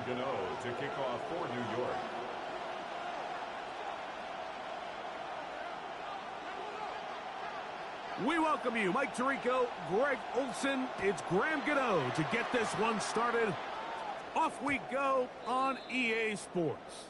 Gano to kick off for New York. We welcome you, Mike Tirico, Greg Olson. It's Graham Gano to get this one started. Off we go on EA Sports.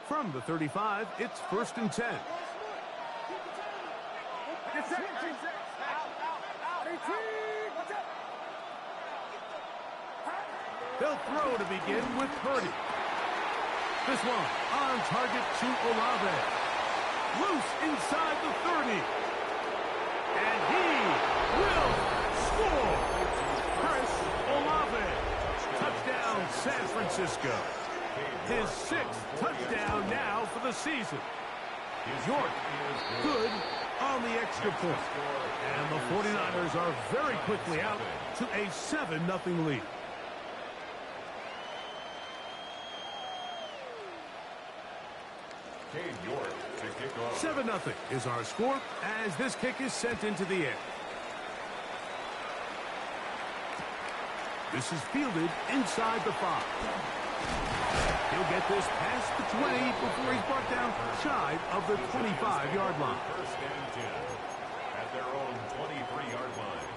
From the 35, it's 1st and 10. They'll throw to begin with Purdy. This one on target to Olave. Loose inside the 30. And he will score. Chris Olave. Touchdown, San Francisco. His 6th touchdown now for the season. York good on the extra point. And the 49ers are very quickly out to a 7-0 lead. York to kick off. 7-0 is our score as this kick is sent into the air. This is fielded inside the 5. He'll get this past the 20 before he's brought down shy of the 25-yard line. 1st and 10 at their own 23-yard line.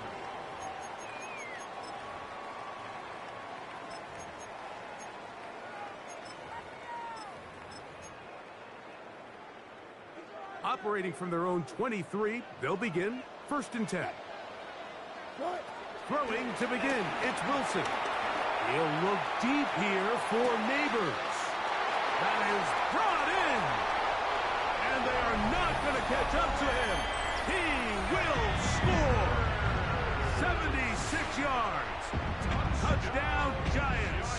Operating from their own 23, they'll begin 1st and 10. Throwing to begin, it's Wilson. He'll look deep here for Neighbors. That is brought in. And they are not going to catch up to him. He will score. 76 yards. Touchdown, Giants.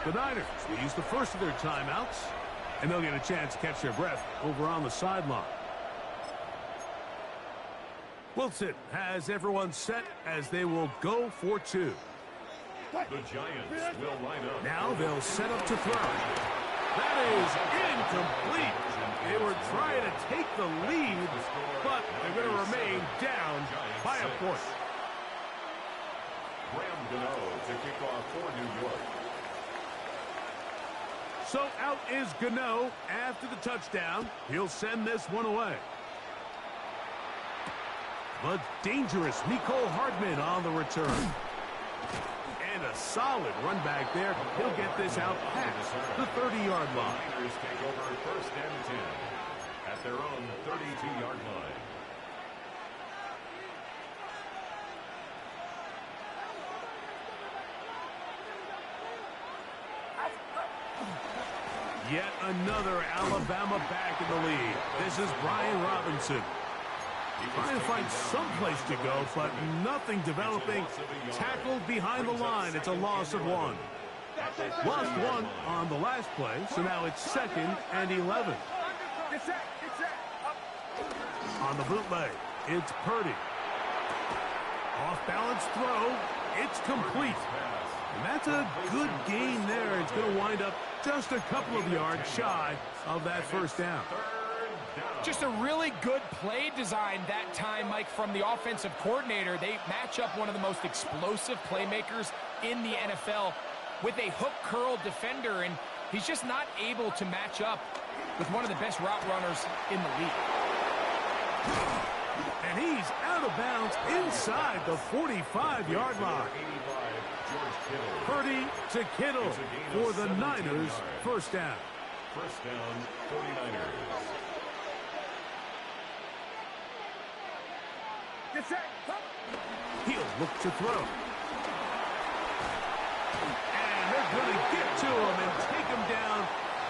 The Niners will use the first of their timeouts, and they'll get a chance to catch their breath over on the sideline. Wilson has everyone set as they will go for 2. The Giants will line up. Now they'll set up to throw. That is incomplete. They were trying to take the lead, but they're going to remain down by a point. Graham Gano to kick off for New York. So out is Gano after the touchdown. He'll send this one away. But dangerous Mecole Hardman on the return. And a solid run back there. He'll get this out past the 30-yard line. The Niners take over 1st and 10 at their own 32-yard line. Yet another Alabama back in the lead. This is Brian Robinson. Trying to find some place to go, but nothing developing. Tackled behind the line. It's a loss of 1. Lost 1 on the last play, so now it's 2nd and 11. On the bootleg, it's Purdy. Off-balance throw. It's complete. And that's a good gain there. It's going to wind up just a couple of yards shy of that 1st down. Just a really good play design that time, Mike, from the offensive coordinator. They match up one of the most explosive playmakers in the NFL with a hook curl defender, and he's just not able to match up with one of the best route runners in the league. And he's out of bounds inside the 45-yard line. Purdy to Kittle for the Niners, 1st down. 1st down, 49ers. He'll look to throw. And they're going to get to him and take him down,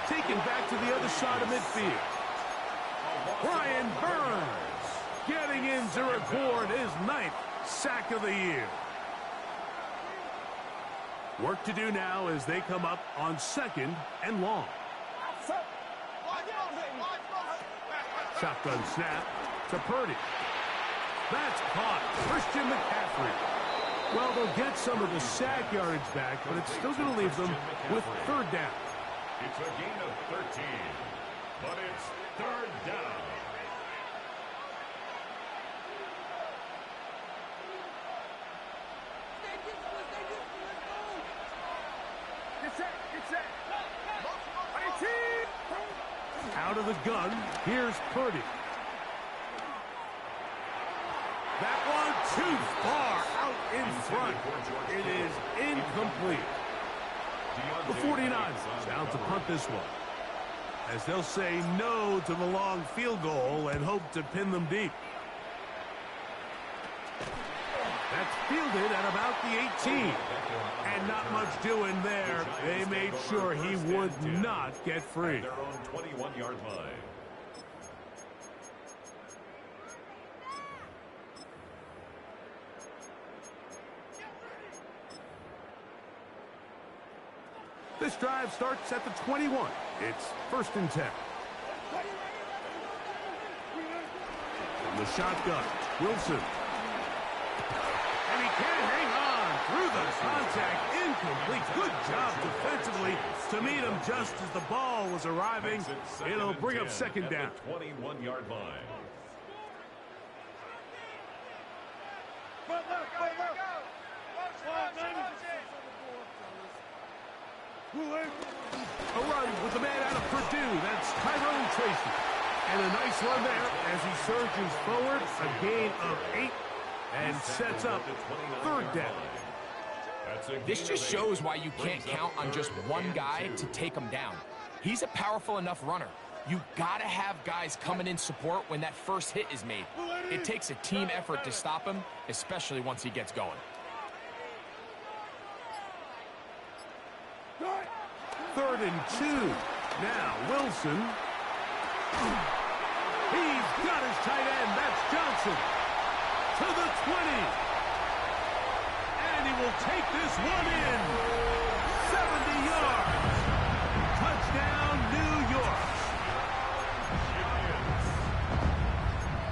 take him back to the other side of midfield. Brian Burns getting in to record his 9th sack of the year. Work to do now as they come up on 2nd and long. Shotgun snap to Purdy. That's caught. Christian McCaffrey. Well, they'll get some of the sack yardage back, but it's still going to leave them with third down. It's a gain of 13, but it's third down. Out of the gun, here's Purdy. That one too far out in front. It is incomplete. The 49ers down to punt this one, as they'll say no to the long field goal and hope to pin them deep. That's fielded at about the 18. And not much doing there. They made sure he would not get free. Their own 21-yard line. This drive starts at the 21. It's 1st and 10. From the shotgun, Wilson. And he can't hang on through the contact. Incomplete. Good job defensively to meet him just as the ball was arriving. It'll bring up 2nd down. 21-yard line. A run with the man out of Purdue. That's Tyrone Tracy. And a nice run there as he surges forward. A gain of 8 and sets up 3rd down. This just shows why you can't count on just one guy to take him down. He's a powerful enough runner. You gotta have guys coming in support when that first hit is made. It takes a team effort to stop him, especially once he gets going. 3rd and 2. Now Wilson. He's got his tight end. That's Johnson. To the 20. And he will take this one in. 70 yards. Touchdown, New York.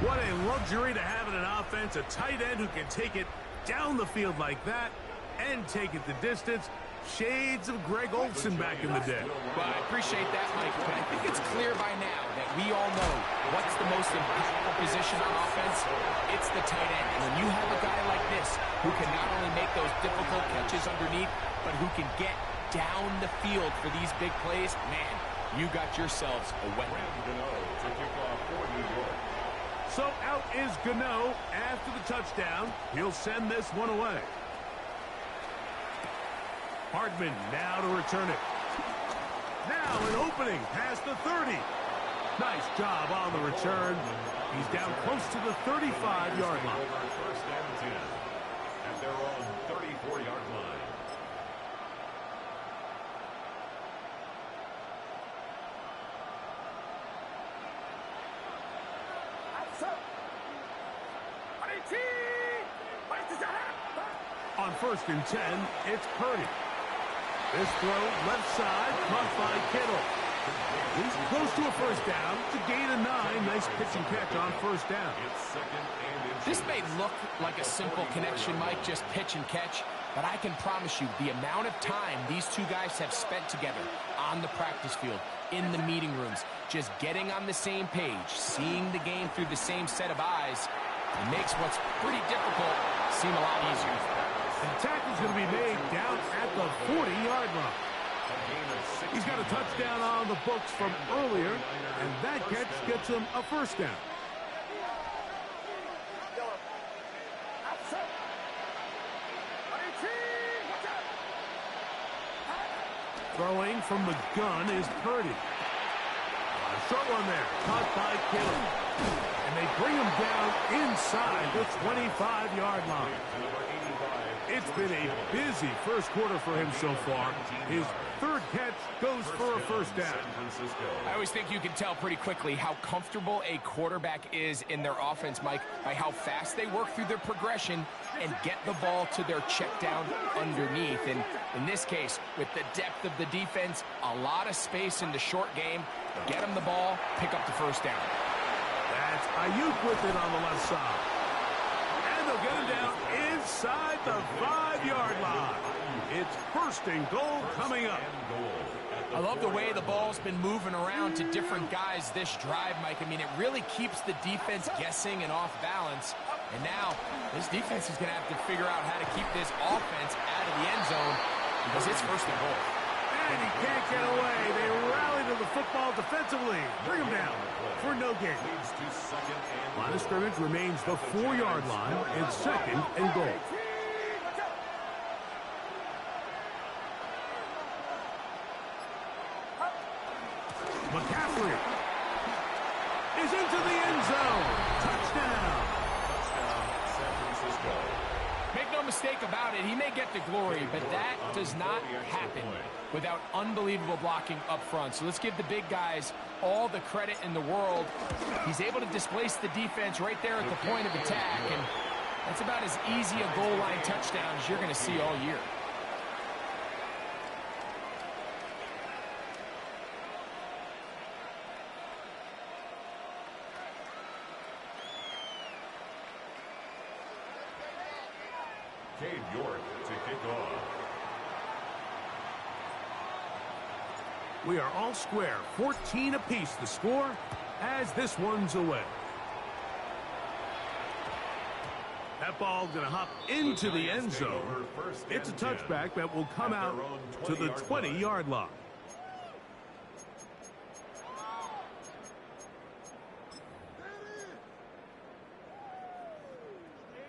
What a luxury to have in an offense. A tight end who can take it down the field like that and take it the distance. Shades of Greg Olsen back in the day. Well, I appreciate that, Mike, but I think it's clear by now that we all know what's the most impactful position on offense. It's the tight end. And when you have a guy like this who can not only make those difficult catches underneath, but who can get down the field for these big plays, man, you got yourselves a weapon. So out is Gano after the touchdown. He'll send this one away. Hardman now to return it. Now an opening past the 30. Nice job on the return. He's down close to the 35-yard line. 1st and 10 at their own 34-yard line. On 1st and 10, it's Purdy. This throw left side, caught by Kittle. He's close to a 1st down. It's a gain of 9. Nice pitch and catch on 1st down. It's 2nd and This may look like a simple connection, Mike, just pitch and catch, but I can promise you the amount of time these two guys have spent together on the practice field, in the meeting rooms, just getting on the same page, seeing the game through the same set of eyes, it makes what's pretty difficult seem a lot easier. The tackle's going to be made down at the 40-yard line. He's got a touchdown on the books from earlier, and that catch gets him a 1st down. Throwing from the gun is Purdy. A short one there, caught by Kittle. And they bring him down inside the 25-yard line. It's been a busy 1st quarter for him so far. His 3rd catch goes for a 1st down. I always think you can tell pretty quickly how comfortable a quarterback is in their offense, Mike, by how fast they work through their progression and get the ball to their check down underneath. And in this case, with the depth of the defense, a lot of space in the short game, get them the ball, pick up the 1st down. That's Ayuk with it on the left side. And they'll get him down inside the 5-yard line. It's first and goal coming up. I love the way the ball's been moving around to different guys this drive, Mike. I mean, it really keeps the defense guessing and off balance. And now this defense is going to have to figure out how to keep this offense out of the end zone because it's first and goal. And he can't get away. They rally to the football defensively. Bring him down for no gain. Line of scrimmage remains the 4-yard line. It's second and goal. McCaffrey is into the end zone. Touchdown. San Francisco. Make no mistake about it, he may get the glory, but that does not happen without unbelievable blocking up front. So let's give the big guys all the credit in the world. He's able to displace the defense right there at the point of attack, and that's about as easy a goal line touchdown as you're going to see all year. Cade York to kick off. We are all square. 14 apiece the score as this one's away. That ball going to hop into the end zone. It's a touchback that will come out to the 20-yard line.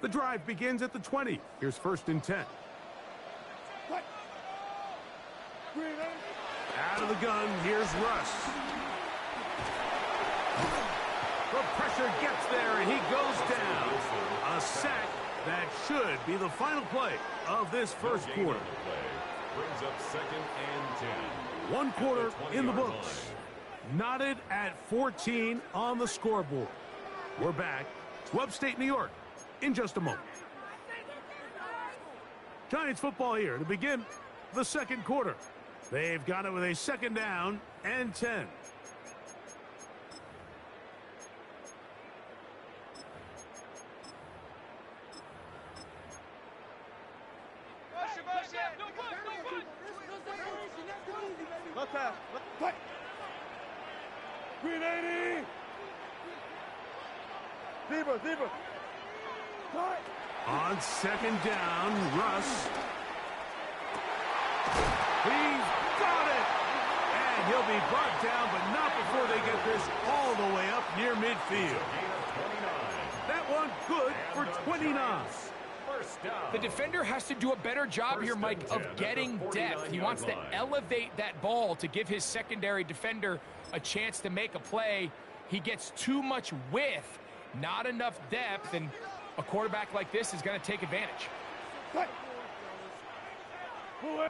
The drive begins at the 20. Here's first and 10. Out of the gun, here's Russ. The pressure gets there, and he goes down. A sack that should be the final play of this first quarter. Brings up second and 10. 1 quarter in the books. Knotted at 14 on the scoreboard. We're back to upstate New York in just a moment. Giants football here to begin the second quarter. They've got it with a second down and 10. On second down, Russ. He's got it! And he'll be brought down, but not before they get this all the way up near midfield. That one good for 29. The defender has to do a better job here, Mike, of getting depth. He wants to elevate that ball to give his secondary defender a chance to make a play. He gets too much width, not enough depth, and a quarterback like this is going to take advantage. On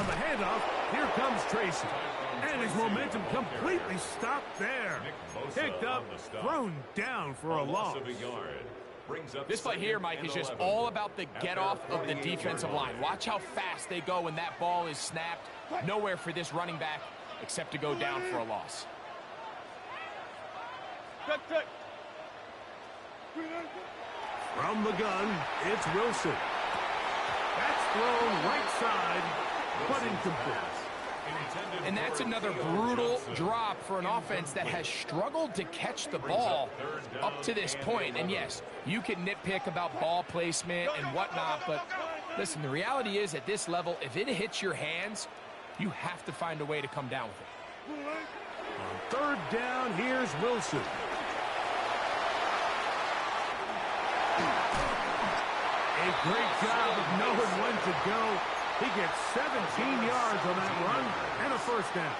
the handoff, here comes Tracy. And his momentum completely stopped there. Picked up, thrown down for a loss. This play here, Mike, is just all about the get-off of the defensive line. Watch how fast they go when that ball is snapped. Nowhere for this running back except to go down for a loss. From the gun, it's Wilson. That's thrown right side, but incomplete. And that's another brutal drop for an offense that has struggled to catch the ball up to this point. And yes, you can nitpick about ball placement and whatnot, but listen, the reality is at this level, if it hits your hands, you have to find a way to come down with it. On third down, here's Wilson. A great job of knowing when to go. He gets 17 yards on that run and a first down.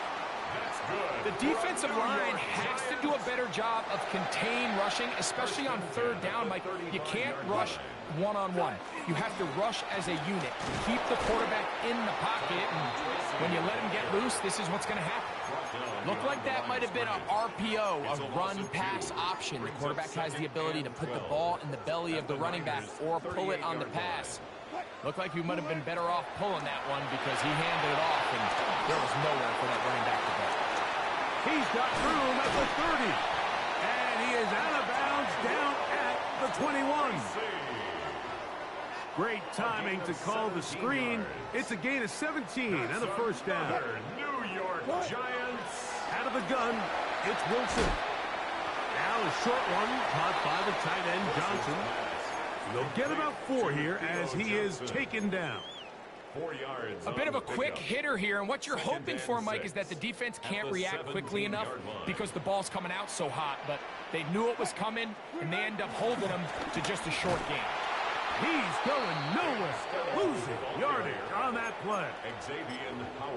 The defensive line has to do a better job of contain rushing, especially on third down, Mike. You can't rush one-on-one. You have to rush as a unit. Keep the quarterback in the pocket, and when you let him get loose, this is what's going to happen. Looked like that might have been an RPO, a run-pass option. The quarterback has the ability to put the ball in the belly of the running back or pull it on the pass. Looked like we might have been better off pulling that one because he handed it off, and there was nowhere for that running back to go. He's got room at the 30. And he is out of bounds down at the 21. Great timing to call the screen. It's a gain of 17 and a first down. New York Giants. Out of the gun, it's Wilson. Now a short one caught by the tight end Johnson. They'll get about 4 here as he is taken down. 4 yards. A bit of a quick hitter here, and what you're hoping for, Mike, is that the defense can't react quickly enough because the ball's coming out so hot, but they knew it was coming, and they end up holding him to just a short gain. He's going nowhere. Losing yardage on that play.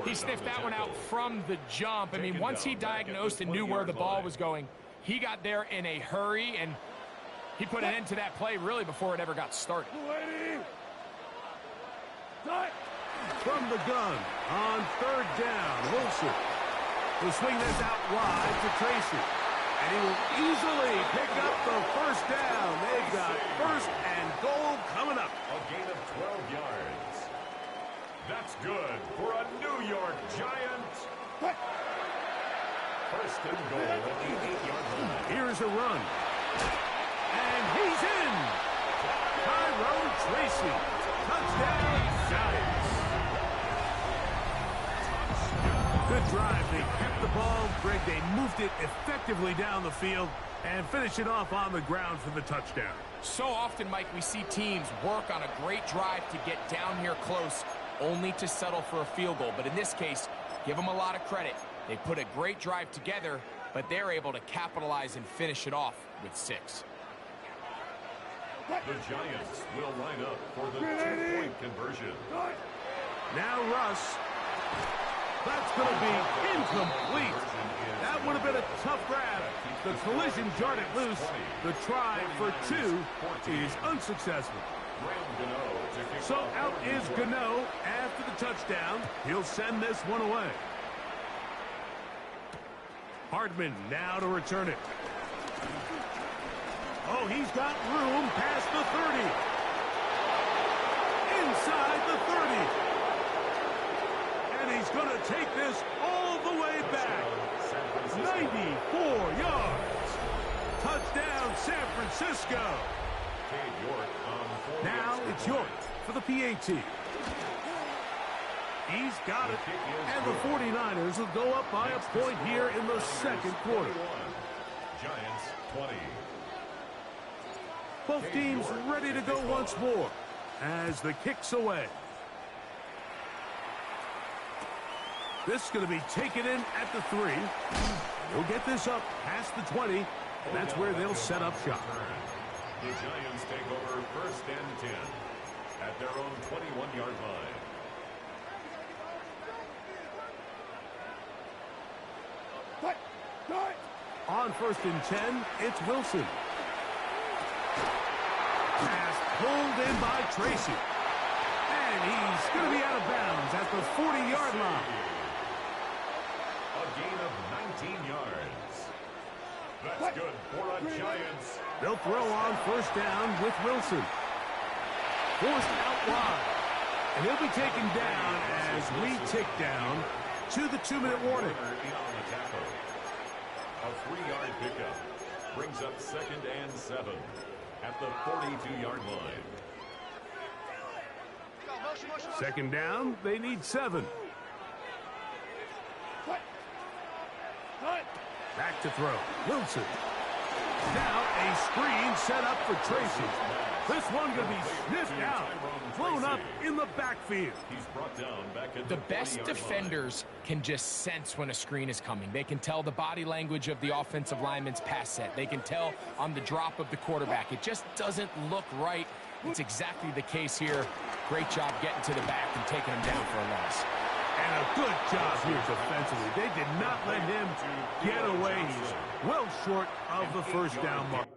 He sniffed that one out from the jump. I mean, once he diagnosed and knew where the ball was going, he got there in a hurry, and he put an end to that play really before it ever got started. From the gun on 3rd down, Wilson will swing this out wide to Tracy. And he will easily pick up the first down. They've got 1st and goal coming up. A gain of 12 yards. That's good for a New York Giant. 1st and goal at the 8-yard line. Here's a run. And he's in. Tyrone Tracy. Touchdown, Giants. Good drive. They kept the ball. Greg, they moved it effectively down the field and finished it off on the ground for the touchdown. So often, Mike, we see teams work on a great drive to get down here close, only to settle for a field goal. But in this case, give them a lot of credit. They put a great drive together, but they're able to capitalize and finish it off with 6. The Giants will line up for the 2-point conversion. Now Russ. That's going to be incomplete. That would have been a tough grab. The collision jarred it loose. The try for 2 is unsuccessful. So out is Gano after the touchdown. He'll send this one away. Hardman now to return it. Oh, he's got room past the 30. Inside the 30. And he's going to take this all the way back. 94 yards. Touchdown, San Francisco. Now it's York for the PAT. He's got it. And the 49ers will go up by a point here in the 2nd quarter. Giants 20. Both teams ready to go once more as the kick's away. This is going to be taken in at the 3. We'll get this up past the 20, and that's where they'll set up shop. The Giants take over 1st and 10 at their own 21-yard line. On 1st and 10, it's Wilson. Pass pulled in by Tracy. And he's going to be out of bounds at the 40-yard line. A gain of 19 yards. That's good for a Giants. They'll throw on 1st down with Wilson. Forced out wide. And he'll be taken down as we tick down to the 2-minute warning. A 3-yard pickup brings up 2nd and 7 at the 42-yard line. 2nd down, they need 7. Back to throw. Wilson. Now a screen set up for Tracy. This one going to be sniffed out. Blown up in the backfield. He's brought down back at the best defenders can just sense when a screen is coming. They can tell the body language of the offensive lineman's pass set. They can tell on the drop of the quarterback. It just doesn't look right. It's exactly the case here. Great job getting to the back and taking him down for a loss. And a good job here defensively. They did not let him get away. He's well short of the 1st down mark.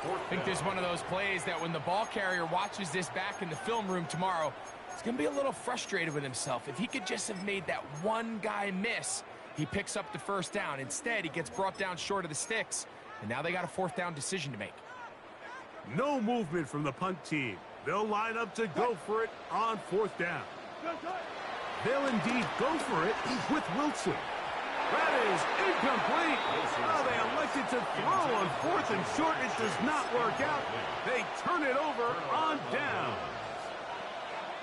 I think this is one of those plays that when the ball carrier watches this back in the film room tomorrow, he's going to be a little frustrated with himself. If he could just have made that one guy miss, he picks up the first down. Instead, he gets brought down short of the sticks, and now they got a fourth down decision to make. No movement from the punt team. They'll line up to go for it on fourth down. They'll indeed go for it with Wilson. That is incomplete. Oh, they elected to throw on fourth and short. It does not work out. They turn it over on down.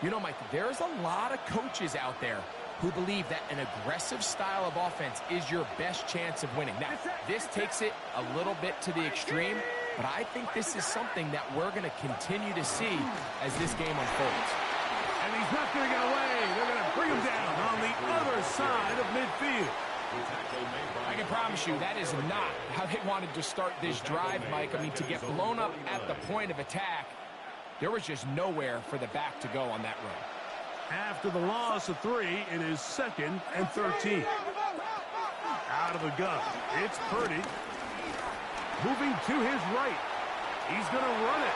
You know, Mike, there's a lot of coaches out there who believe that an aggressive style of offense is your best chance of winning. Now, this takes it a little bit to the extreme, but I think this is something that we're going to continue to see as this game unfolds. And he's not going to get away. They're going to bring him down on the other side of midfield. I can promise you that is not how they wanted to start this drive, Mike. I mean, to get blown up at the point of attack, there was just nowhere for the back to go on that run. After the loss of 3, it is 2nd and 13. Out of the gun, it's Purdy. Moving to his right. He's going to run it.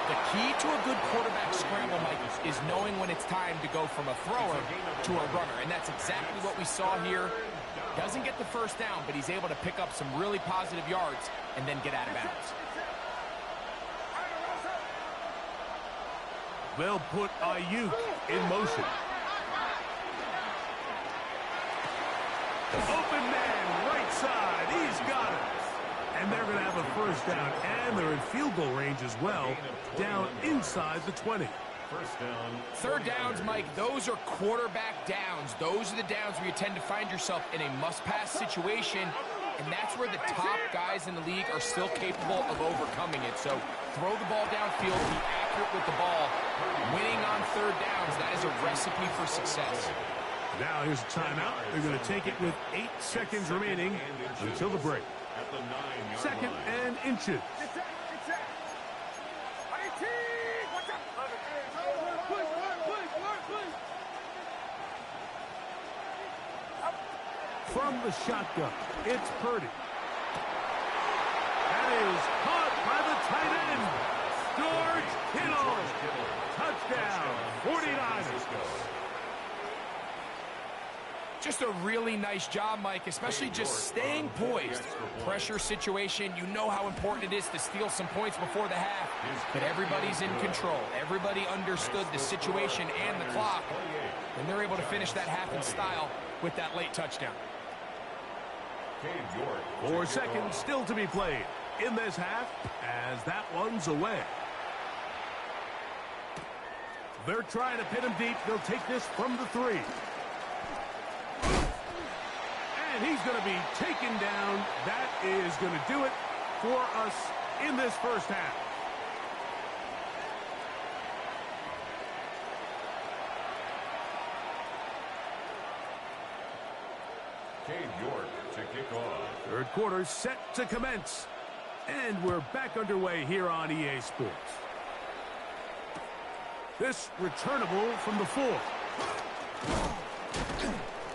The key to a good quarterback scramble, Mike, is knowing when it's time to go from a thrower to a runner. And that's exactly what we saw here. Doesn't get the first down, but he's able to pick up some really positive yards and then get out of bounds. They'll put Ayuk in motion. Open man, right side. He's got it. And they're going to have a first down, and they're in field goal range as well, down inside the 20. First down. Third downs, Mike, those are quarterback downs. Those are the downs where you tend to find yourself in a must-pass situation, and that's where the top guys in the league are still capable of overcoming it. So throw the ball downfield, be accurate with the ball. Winning on third downs, that is a recipe for success. Now here's a timeout. They're going to take it with 8 seconds remaining until the break. At the 9-yard 2nd line. and inches. From the shotgun, it's Purdy. That is caught by the tight end. George Kittle. Touchdown, 49ers. Just a really nice job, Mike, especially just staying poised. Pressure situation, you know how important it is to steal some points before the half, but everybody's in control. Everybody understood the situation and the clock, and they're able to finish that half in style with that late touchdown. 4 seconds still to be played in this half as that one's away. They're trying to pin him deep. They'll take this from the 3. And he's going to be taken down. That is going to do it for us in this first half. York to kick off. Third quarter set to commence. And we're back underway here on EA Sports. This returnable from the 4.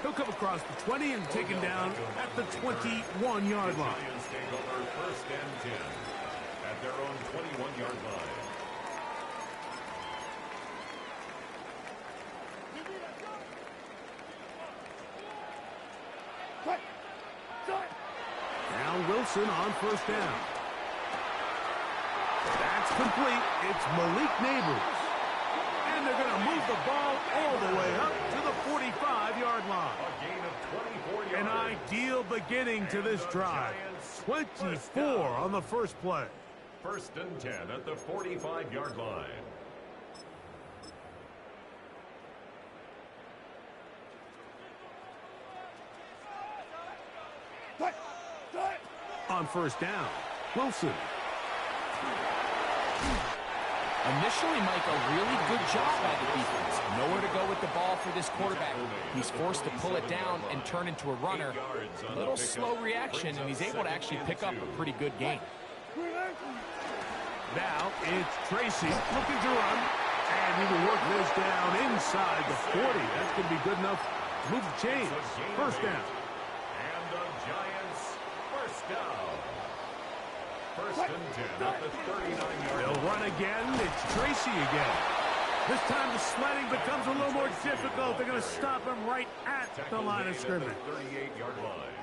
He'll come across the 20 and taken down at the 21-yard line. Lions take over 1st and 10 at their own 21-yard line. Now Wilson on 1st down. That's complete. It's Malik Neighbors. And they're going to move the ball all the way up to the 45-yard line. A gain of 24 yards. An ideal beginning to this drive. 24 on the first play. 1st and 10 at the 45-yard line. On 1st down, Wilson. Initially, Mike, a really good job by the defense. Nowhere to go with the ball for this quarterback. He's forced to pull it down and turn into a runner. A little slow reaction, and he's able to actually pick up a pretty good gain. Now it's Tracy looking to run. And he will work this down inside the 40. That's going to be good enough to move the chains. 1st down. And the Giants first down. First and 10 at the 39-yard They'll line. run again. It's Tracy again. This time the sledding becomes a little more difficult. They're going to stop him right at the line of scrimmage. 38-yard line.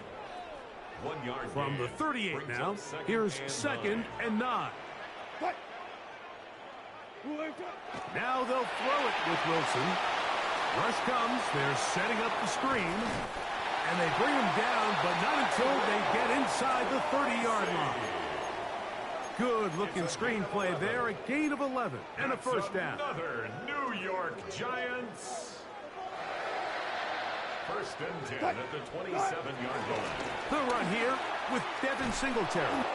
1 yard From the 38 now, here's second and 9. Now they'll throw it with Wilson. Rush comes. They're setting up the screen. And they bring him down, but not until they get inside the 30-yard line. Good-looking screenplay there. A gain of 11 and a first down. Another New York Giants. First and 10 at the 27-yard line. The run here with Devin Singletary.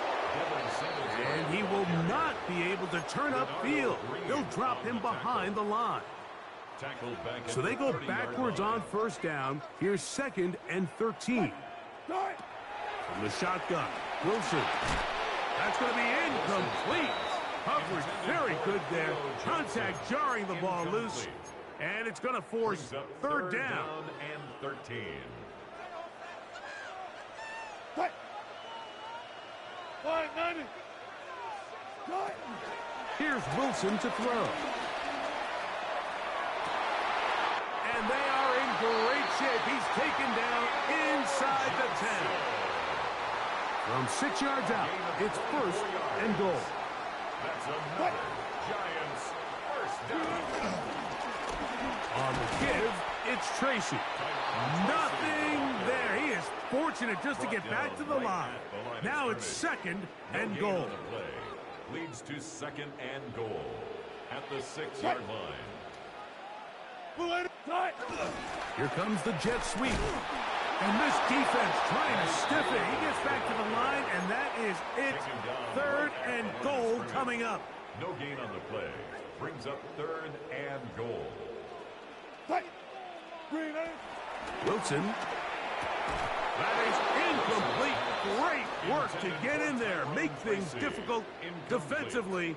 And he will not be able to turn upfield. They'll drop him behind the line. So they go backwards on first down. Here's second and 13. From the shotgun, Wilson. That's going to be incomplete. Coverage very good there. Contact jarring the ball loose. And it's going to force third down. And 13. Here's Wilson to throw. And they are in great shape. He's taken down inside the 10. From 6 yards out, it's first and goal. That's another Giants first down. On the give, it's Tracy. Nothing there. He is fortunate just to get back to the line. Now it's second and goal. Leads to second and goal at the 6-yard line. Here comes the jet sweep. And this defense trying to stiff it. He gets back to the line, and that is it. Third and goal coming up. No gain on the play. Brings up third and goal. Wilson. That is incomplete. Great work to get in there. Make things difficult defensively.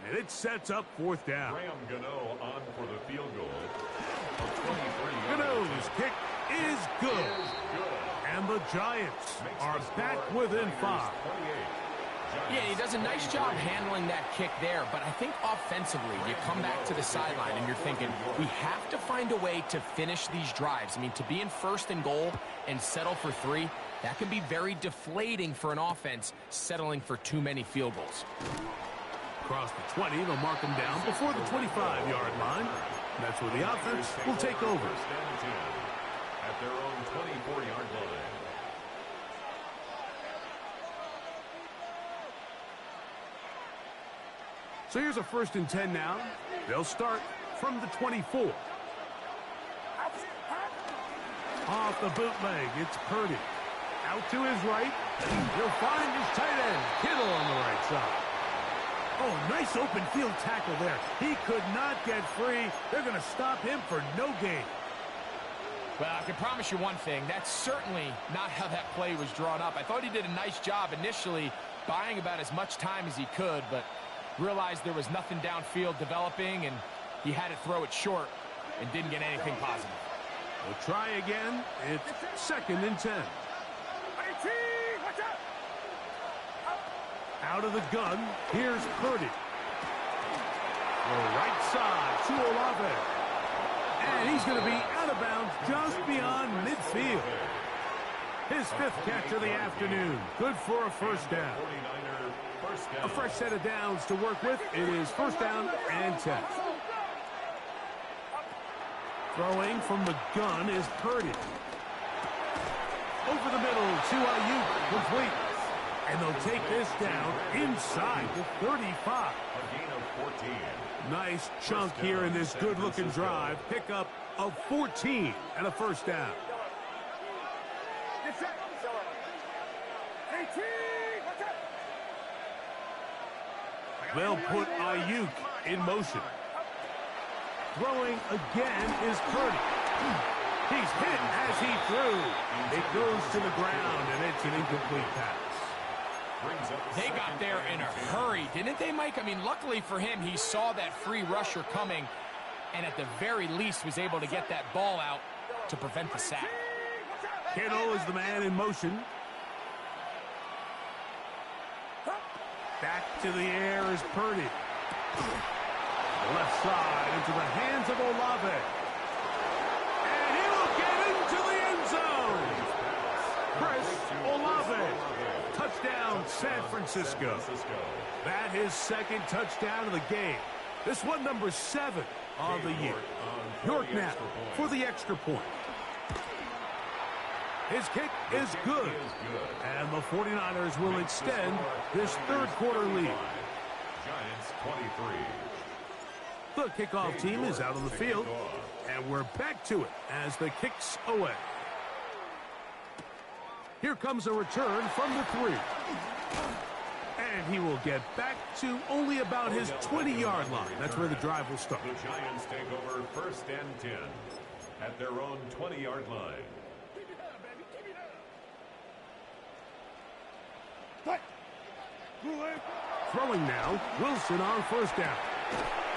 And it sets up fourth down. Graham Gano on for the field goal. A 23-yard Gano's kick is good. And the Giants are back within 5. Yeah, he does a nice job handling that kick there, but I think offensively, you come back to the sideline and you're thinking, we have to find a way to finish these drives. I mean, to be in first and goal and settle for 3, that can be very deflating for an offense settling for too many field goals. Across the 20, they'll mark him down before the 25-yard line. That's where the offense will take over. First and 10 at their own 24-yard line. So here's a first and 10 now. They'll start from the 24. Off the bootleg, it's Purdy. Out to his right. He'll find his tight end, Kittle, on the right side. Oh, nice open field tackle there. He could not get free. They're going to stop him for no gain. Well, I can promise you one thing. That's certainly not how that play was drawn up. I thought he did a nice job initially buying about as much time as he could, but realized there was nothing downfield developing, and he had to throw it short and didn't get anything positive. We'll try again. It's second and 10. Out of the gun, here's Purdy. The right side to Olave. And he's going to be out of bounds just beyond midfield. His 5th catch of the afternoon. Good for a first down. A fresh set of downs to work with. It is first down and 10. Throwing from the gun is Purdy. Over the middle to Ayuk, complete. And they'll take this down inside the 35. A gain of 14. Nice chunk here in this good-looking drive. Pickup of 14 and a first down. They'll put Ayuk in motion. Throwing again is Purdy. He's hit as he threw. It goes to the ground, and it's an incomplete pass. They got there in a hurry, didn't they, Mike? I mean, luckily for him, he saw that free rusher coming, and at the very least was able to get that ball out to prevent the sack. Kittle is the man in motion. into the air is Purdy. Left side into the hands of Olave. And he will get into the end zone. Chris Olave. Touchdown, San Francisco. That is second touchdown of the game. This one number 7 on the year. York now for the extra point. His kick is good. And the 49ers will extend this third quarter lead. Giants 23. The kickoff team is out on the field. And we're back to it as the kick's away. Here comes a return from the 3. And he will get back to only about his 20-yard line. That's where the drive will start. The Giants take over 1st and 10 at their own 20-yard line. Throwing now, Wilson on 1st down.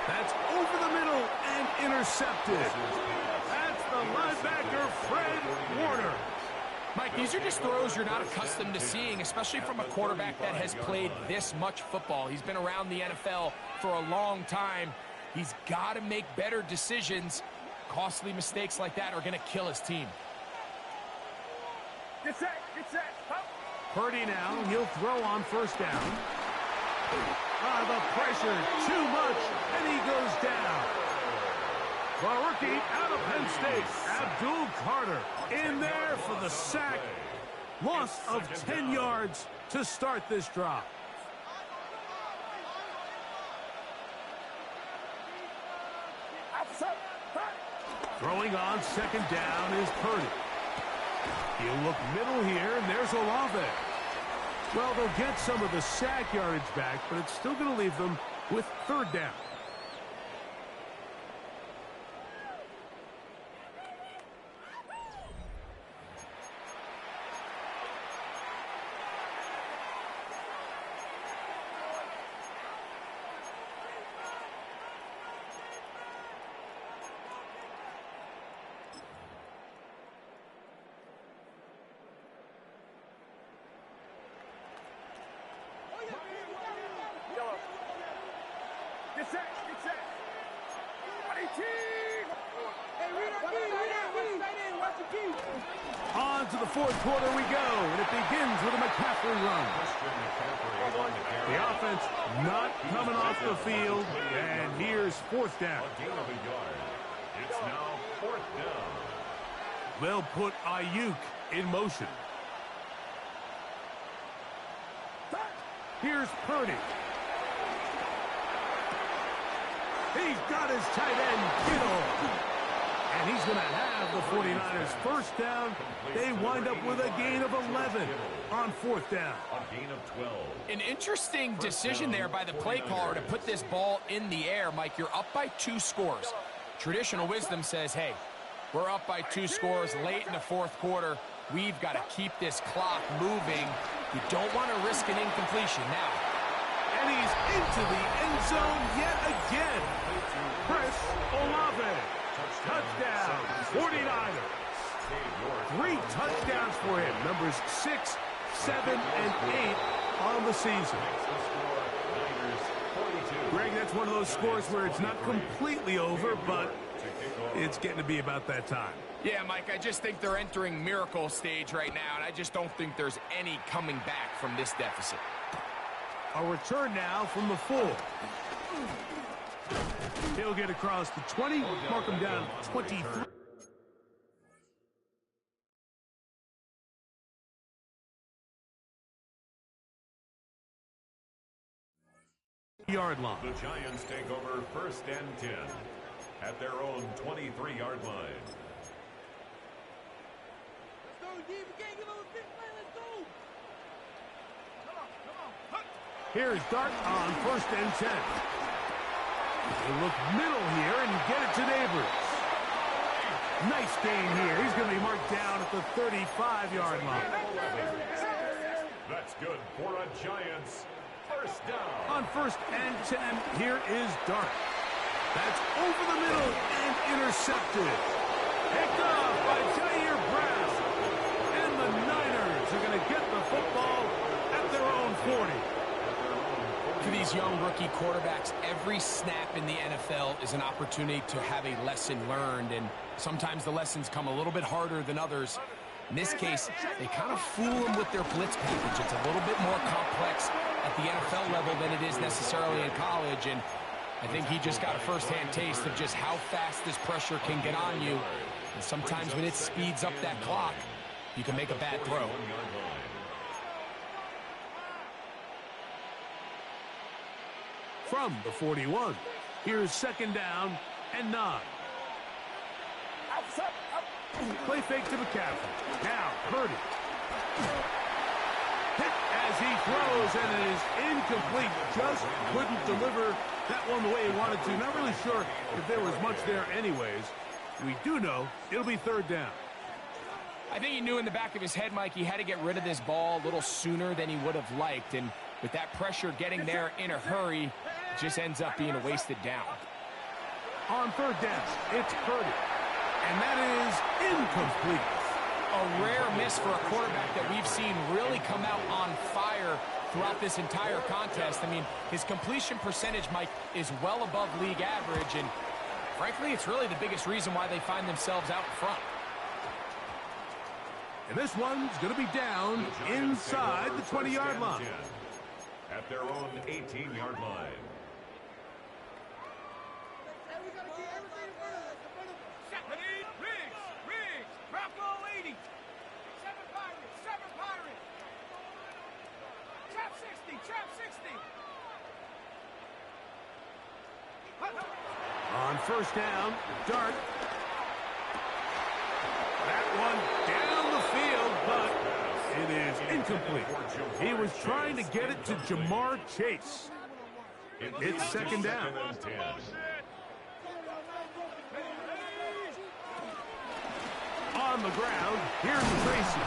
That's over the middle and intercepted. That's the linebacker, Fred Warner. Mike, these are just throws you're not accustomed to seeing, especially from a quarterback that has played this much football. He's been around the NFL for a long time. He's got to make better decisions. Costly mistakes like that are going to kill his team. Get set. Purdy now, he'll throw on 1st down. The pressure, too much, and he goes down. The rookie out of Penn State, Abdul Carter, in there for the sack. Loss of 10 yards to start this drive. Throwing on 2nd down is Purdy. He'll look middle here, and there's Olave. Well, they'll get some of the sack yardage back, but it's still going to leave them with 3rd down. On to the 4th quarter we go, and it begins with a McCaffrey run. The offense not coming off the field, and here's 4th down. It's now 4th down. They'll put Ayuk in motion. Here's Purdy. He's got his tight end, Kittle. And he's going to have the 49ers 1st down. They wind up with a gain of 11 on 4th down. A gain of 12. An interesting decision there by the play caller to put this ball in the air. Mike, you're up by 2 scores. Traditional wisdom says, hey, we're up by 2 scores late in the 4th quarter. We've got to keep this clock moving. You don't want to risk an incompletion now. And he's into the end zone yet again. Chris Olave. Touchdown, 49ers. 3 touchdowns for him. Numbers 6, 7, and 8 on the season. Greg, that's one of those scores where it's not completely over, but it's getting to be about that time. Yeah, Mike, I just think they're entering miracle stage right now, and I just don't think there's any coming back from this deficit. A return now from the 4. He'll get across the 20, mark him down 23. Yard line. The Giants take over 1st and 10 at their own 23-yard line. Here's Dart on 1st and 10. He'll look middle here and get it to Neighbors. Nice gain here. He's going to be marked down at the 35-yard line. That's good for a Giants 1st down. On 1st and 10, here is Dart. That's over the middle and intercepted. Picked off by Jair Brown. And the Niners are going to get the football at their own 40. For these young rookie quarterbacks, every snap in the NFL is an opportunity to have a lesson learned, and sometimes the lessons come a little bit harder than others. In this case, they kind of fool them with their blitz package. It's a little bit more complex at the NFL level than it is necessarily in college, and I think he just got a first-hand taste of just how fast this pressure can get on you. And sometimes when it speeds up that clock, you can make a bad throw. From the 41, here's 2nd down and 9. Play fake to McCaffrey. Now, Purdy. Hit as he throws, and it is incomplete. Just couldn't deliver that one the way he wanted to. Not really sure if there was much there anyways. We do know it'll be 3rd down. I think he knew in the back of his head, Mike, he had to get rid of this ball a little sooner than he would have liked. And with that pressure getting there in a hurry, it just ends up being a wasted down. On 3rd down, it's Purdy. And that is incomplete. A rare miss for a quarterback that we've seen really come out on fire throughout this entire contest. I mean, his completion percentage, Mike, is well above league average, and frankly, it's really the biggest reason why they find themselves out in front. And this one's going to be down inside the 20-yard line. At their own 18-yard line. On 1st down, Dart. That one down the field, but it is incomplete. He was trying to get it to Jamar Chase. It's 2nd down. On the ground, here's Tracy.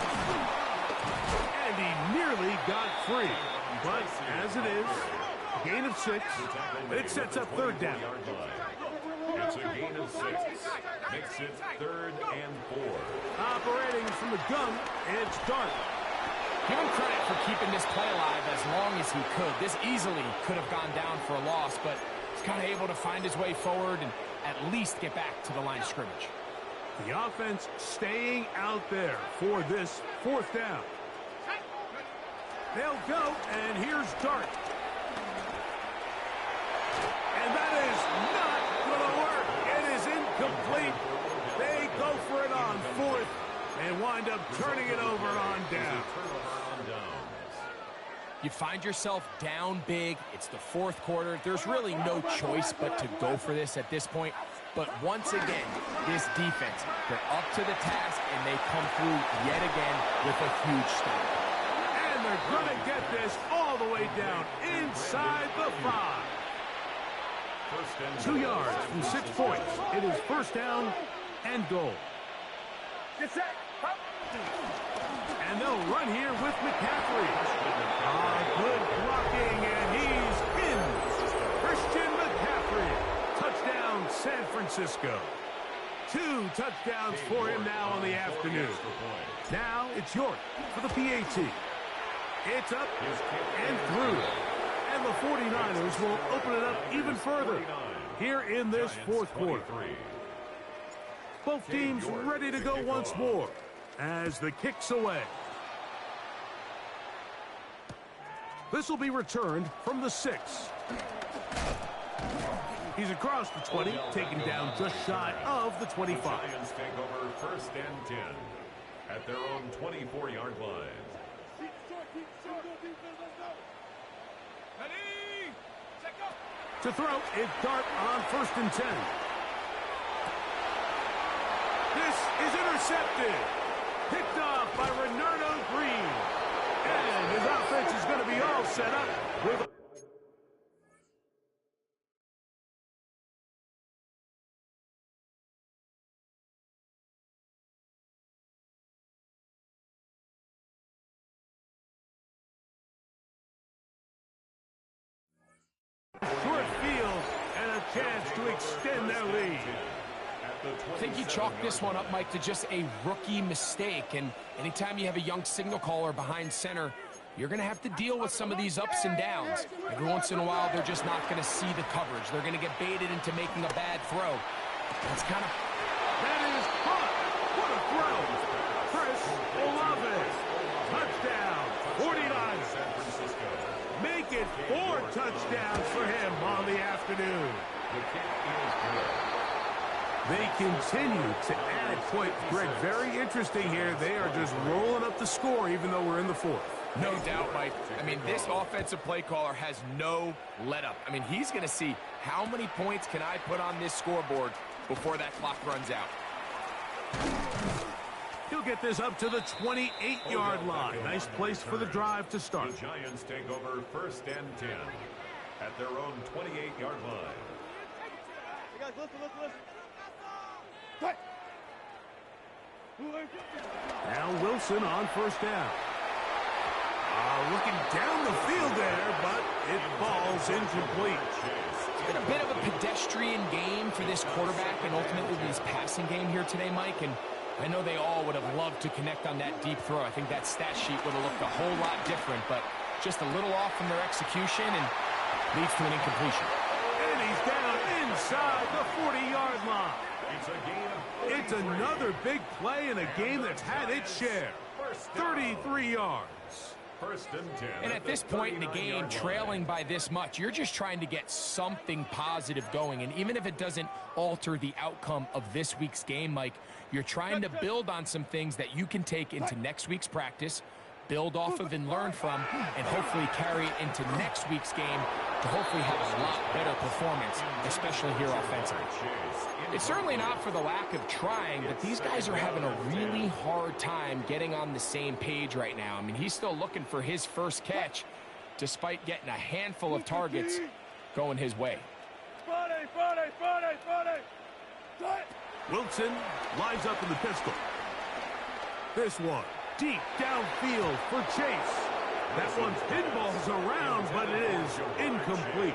And he nearly got free. But as it is, gain of 6. It sets up 3rd down. It's a gain of 6. Makes it 3rd and 4. Operating from the gun, it's Dart. Give him credit for keeping this play alive as long as he could. This easily could have gone down for a loss, but he's kind of able to find his way forward and at least get back to the line of scrimmage. The offense staying out there for this 4th down. They'll go, and here's Dart. And that is not going to work. It is incomplete. They go for it on 4th and wind up turning it over on down. You find yourself down big. It's the 4th quarter. There's really no choice but to go for this at this point. But once again, this defense, they're up to the task, and they come through yet again with a huge stop. And they're going to get this all the way down inside the 5. 2 yards from 6 points. It is 1st down and goal. And they'll run here with McCaffrey. Good blocking, and he's in. Christian McCaffrey. Touchdown, San Francisco. 2 touchdowns for him now on the afternoon. Now it's York for the PAT. It's up and through. And the 49ers will open it up even further here in this 4th quarter. Both teams ready to go once more as the kick's away. This will be returned from the 6. He's across the 20, taken down just shy of the 25. Lions take over 1st and 10 at their own 24-yard line. To throw, it's Dart on 1st and 10. This is intercepted. Picked off by Renardo Green. And his offense is going to be all set up with short field and a chance to extend their lead. I think you chalk this one up, Mike, to just a rookie mistake. And anytime you have a young signal caller behind center, you're going to have to deal with some of these ups and downs. Every once in a while, they're just not going to see the coverage. They're going to get baited into making a bad throw. That's kind of... That is caught. What a throw. Chris Olave. Touchdown, 49ers. Make it 4 touchdowns for him on the afternoon. The kick is good. They continue to add points. Greg, very interesting here. They are just rolling up the score even though we're in the 4th. No doubt, Mike. I mean, this offensive play caller has no let-up. I mean, he's going to see how many points can I put on this scoreboard before that clock runs out. He'll get this up to the 28-yard line. Nice place for the drive to start. The Giants take over 1st and 10 at their own 28-yard line. You guys, listen. Now Wilson on 1st down. Looking down the field there, but it falls incomplete. It's been a bit of a pedestrian game for this quarterback and ultimately this passing game here today, Mike. And I know they all would have loved to connect on that deep throw. I think that stat sheet would have looked a whole lot different, but just a little off from their execution and leads to an incompletion. And he's down inside the 40-yard line. It's a gain of It's another big play in a game that's had its share. 33 yards. 1st and 10. And at this point in the game, trailing by this much, you're just trying to get something positive going. And even if it doesn't alter the outcome of this week's game, Mike, you're trying to build on some things that you can take into next week's practice, build off of and learn from, and hopefully carry it into next week's game to hopefully have a lot better performance, especially here offensively. It's certainly not for the lack of trying, but these guys are having a really hard time getting on the same page right now. I mean, he's still looking for his first catch, despite getting a handful of targets going his way. Wilson lines up in the pistol. This one deep downfield for Chase. That one's pinballs around, but it is incomplete.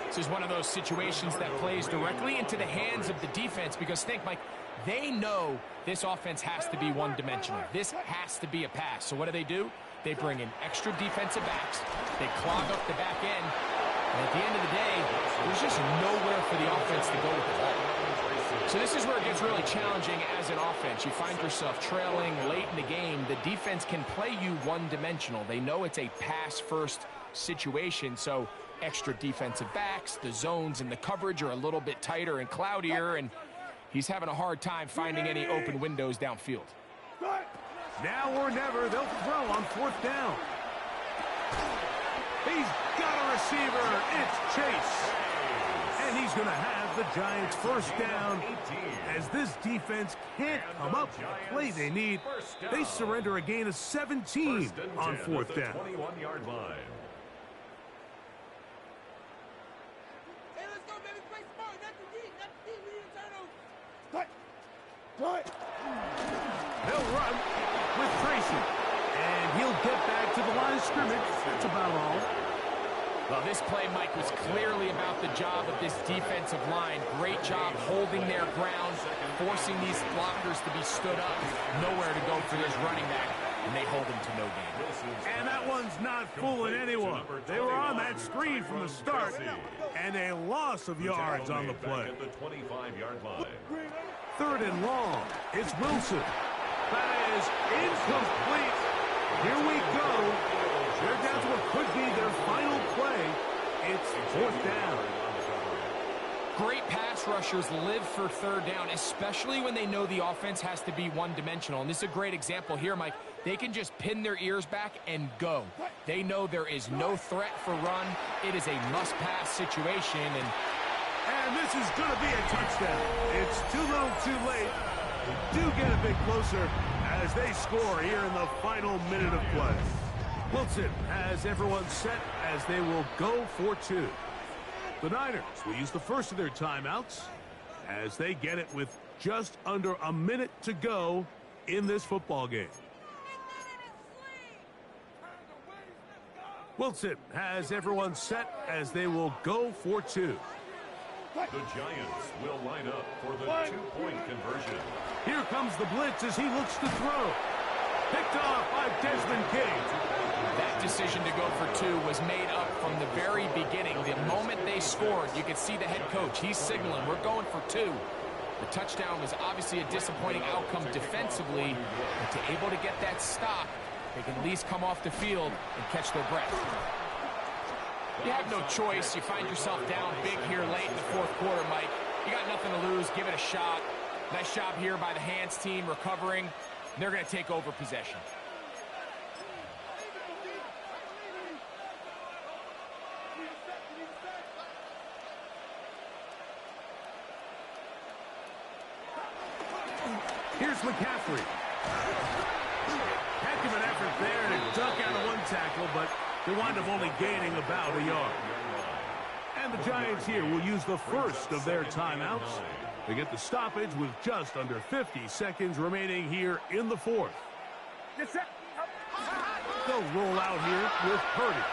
This is one of those situations that plays directly into the hands of the defense because think, Mike, they know this offense has to be one-dimensional. This has to be a pass. So what do? They bring in extra defensive backs. They clog up the back end. And at the end of the day, there's just nowhere for the offense to go with the ball. So this is where it gets really challenging as an offense. You find yourself trailing late in the game. The defense can play you one-dimensional. They know it's a pass-first situation, so extra defensive backs, the zones and the coverage are a little bit tighter and cloudier, and he's having a hard time finding any open windows downfield. Now or never, they'll throw on 4th down. He's got a receiver. It's Chase. And he's going to have the Giants' 1st down. As this defense can't come up with the play they need, they surrender a gain of 17 on 4th down. 21-yard line. Hey, let's go, baby. Play smart. Not the deep. We need a turnover. They'll run with Tracy. And he'll get back to the line of scrimmage. That's about all. Well, this play, Mike, was clearly about the job of this defensive line. Great job holding their ground, forcing these blockers to be stood up. Nowhere to go for this running back, and they hold him to no gain. And that one's not fooling anyone. They were on that screen from the start, and a loss of yards on the play. At the 25-yard line. 3rd and long. It's Wilson. That is incomplete. Here we go. They're down to what could be their final play. It's 4th down. Great pass rushers live for 3rd down, especially when they know the offense has to be one-dimensional. And this is a great example here, Mike. They can just pin their ears back and go. They know there is no threat for run. It is a must-pass situation. And this is going to be a touchdown. It's too little too late. They do get a bit closer as they score here in the final minute of play. Wilson has everyone set as they will go for 2. The Niners will use the first of their timeouts as they get it with just under a minute to go in this football game. Wilson has everyone set as they will go for 2. The Giants will line up for the 2-point conversion. Here comes the blitz as he looks to throw. Picked off by Desmond King. That decision to go for 2 was made up from the very beginning. The moment they scored, you could see the head coach. He's signaling, we're going for 2. The touchdown was obviously a disappointing outcome defensively, but to able to get that stop, they can at least come off the field and catch their breath. You have no choice. You find yourself down big here late in the fourth quarter, Mike. You got nothing to lose. Give it a shot. Nice job here by the hands team recovering. They're going to take over possession. Here's McCaffrey. Heck of an effort there to duck out of one tackle, but they wind up only gaining about a yard. And the Giants here will use the first of their timeouts. They get the stoppage with just under 50 seconds remaining here in the fourth. They'll roll out here with Purdy.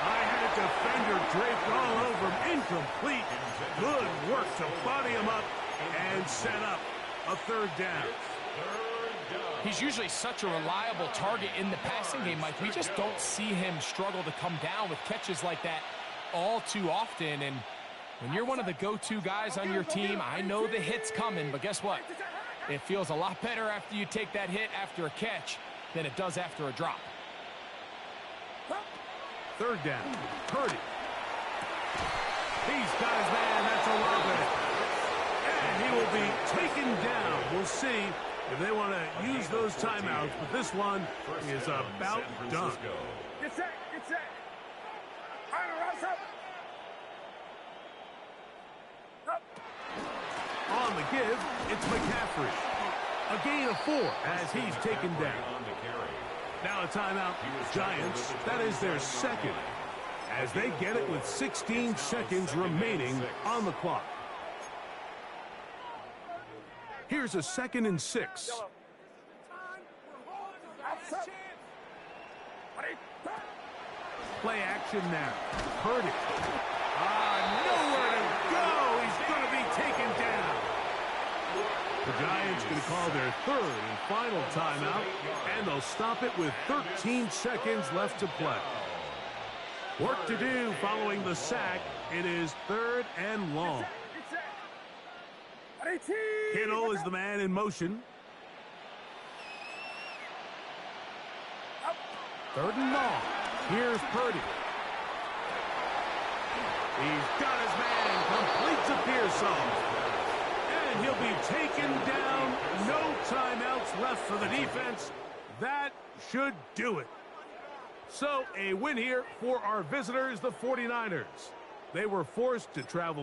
I had a defender draped all over him. Incomplete. Good work to body him up and set up a third down. He's usually such a reliable target in the passing game, Mike. We just don't see him struggle to come down with catches like that all too often. And when you're one of the go-to guys on your team, I know the hit's coming, but guess what? It feels a lot better after you take that hit after a catch than it does after a drop. Third down. Purdy. He's got his man. That's Olave. And he will be taken down. We'll see if they want to use those timeouts, but this one is about done. Get set. Get set. On the give, it's McCaffrey. A gain of 4 as he's taken down. Now a timeout. Giants, that is their second, as they get it with 16 seconds remaining on the clock. Here's a 2nd and 6. Play action now. Purdy. Nowhere to go. He's going to be taken down. The Giants going to call their third and final timeout, and they'll stop it with 13 seconds left to play. Work to do following the sack. It is 3rd and long. Kittle is the man in motion. 3rd and long. Here's Purdy. He's got his man. Completes a Pearsall. And he'll be taken down. No timeouts left for the defense. That should do it. So a win here for our visitors, the 49ers. They were forced to travel